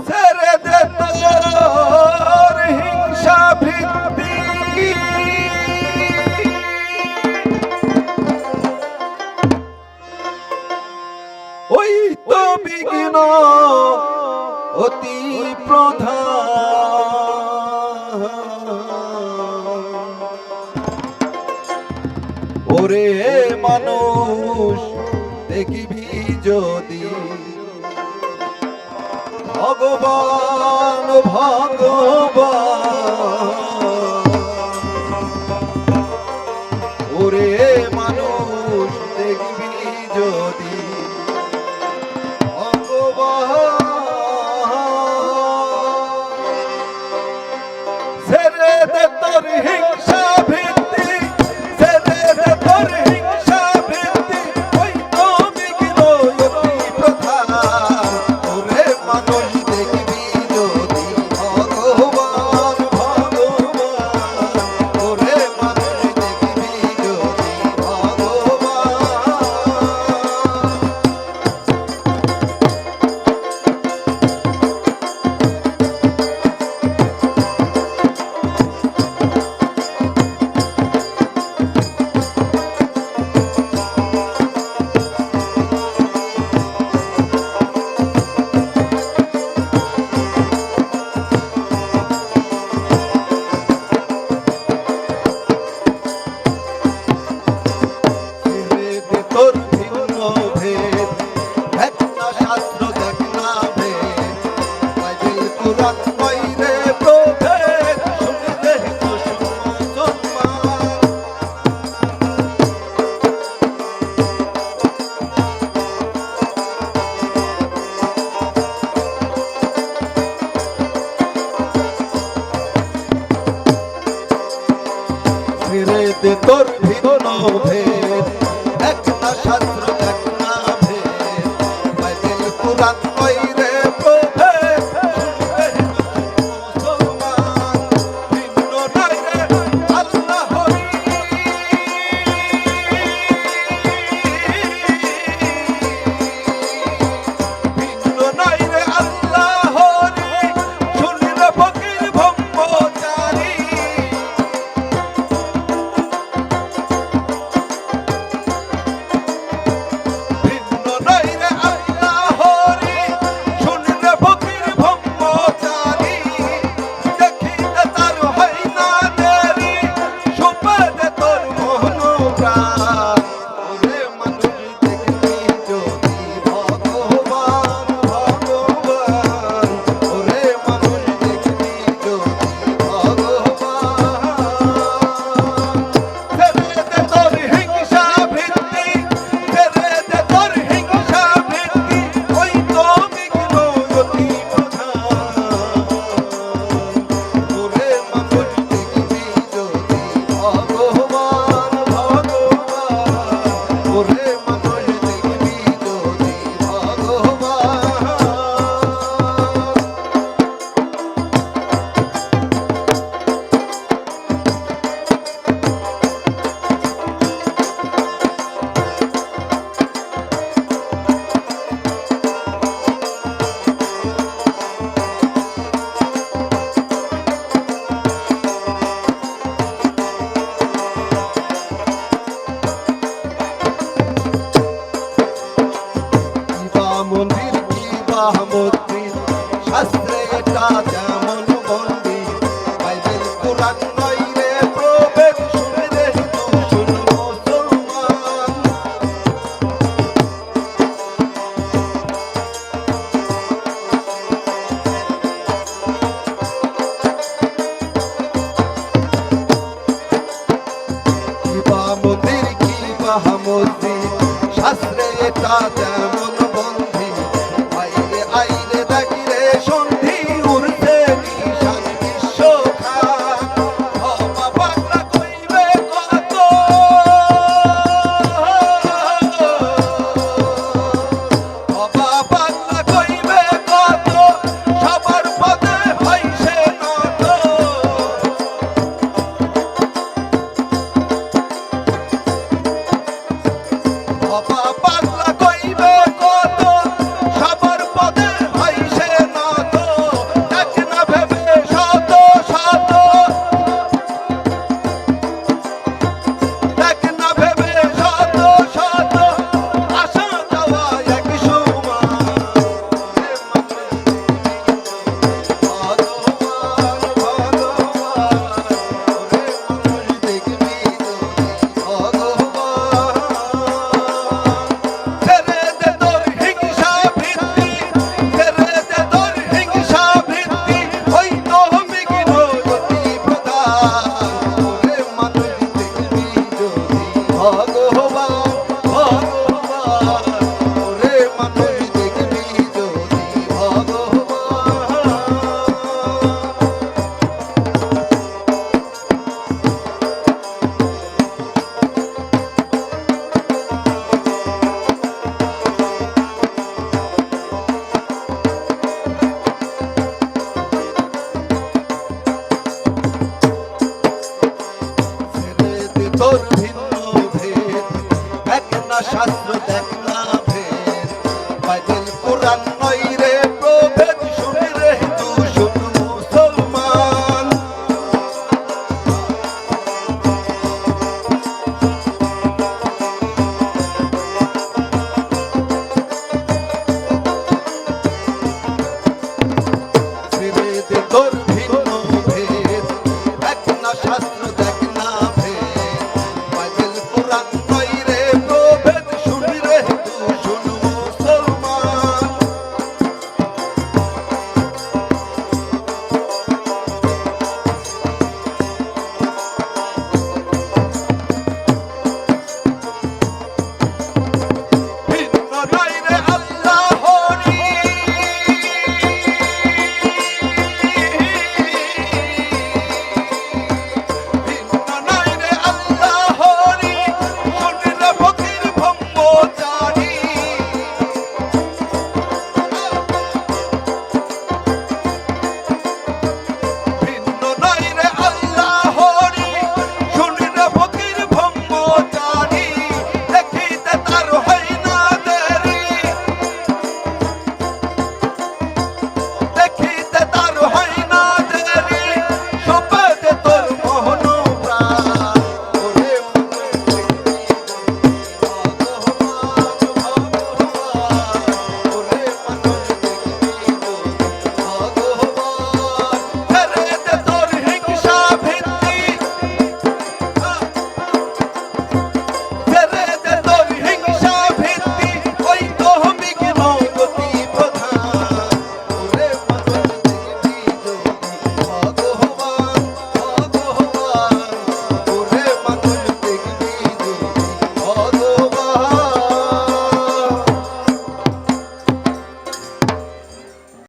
ছেড়ে দে তোর হিংসা বৃত্তি, ওই তো বিঘ্ন অতি প্রধান। ওরে মানুষ দেখিবি যদি ভগবান ভগবান, ওরে মানুষ দেখবি যদি ছেড়ে দে তোর হিংসা ভিত্তি, ছেড়ে দে তোর হিংসা ভিত্তি, ওই তো বিঘ্ন অতি প্রধান। ওরে মানুষ দেখবি যদি ভগবান ভগবান, ওরে মানুষ দেখবি যদি তোর ভিন্ন ভেদ, দেখ না শাস্ত্র দেখ না ভেদ, বাইবেল কুরআন কইরে প্রভেদ, শুনে দেখ তো মুসলমান। ছেড়ে দে তোর ভিন্ন ভেদ, দেখ না শাস্ত্র দেখ না ভেদ, বাইবেল কুরআন কইরে প্রভেদ, শুনবে মুসলমান। ভিন্ন নাই রে আল্লাহরি, ভিন্ন নাই রে আল্লাহরি, শুনলে ফকির ব্রহ্মচারী। মন্দির কি মন্দির, শাস্ত্রে এটা যেমন মন্দির, বাইবেল কুরআন নইরে প্রভেদ, শুনে দে তো শুন মুসলমান। কিবা মন্দির, শাস্ত্রে এটা যেমন মন্দির,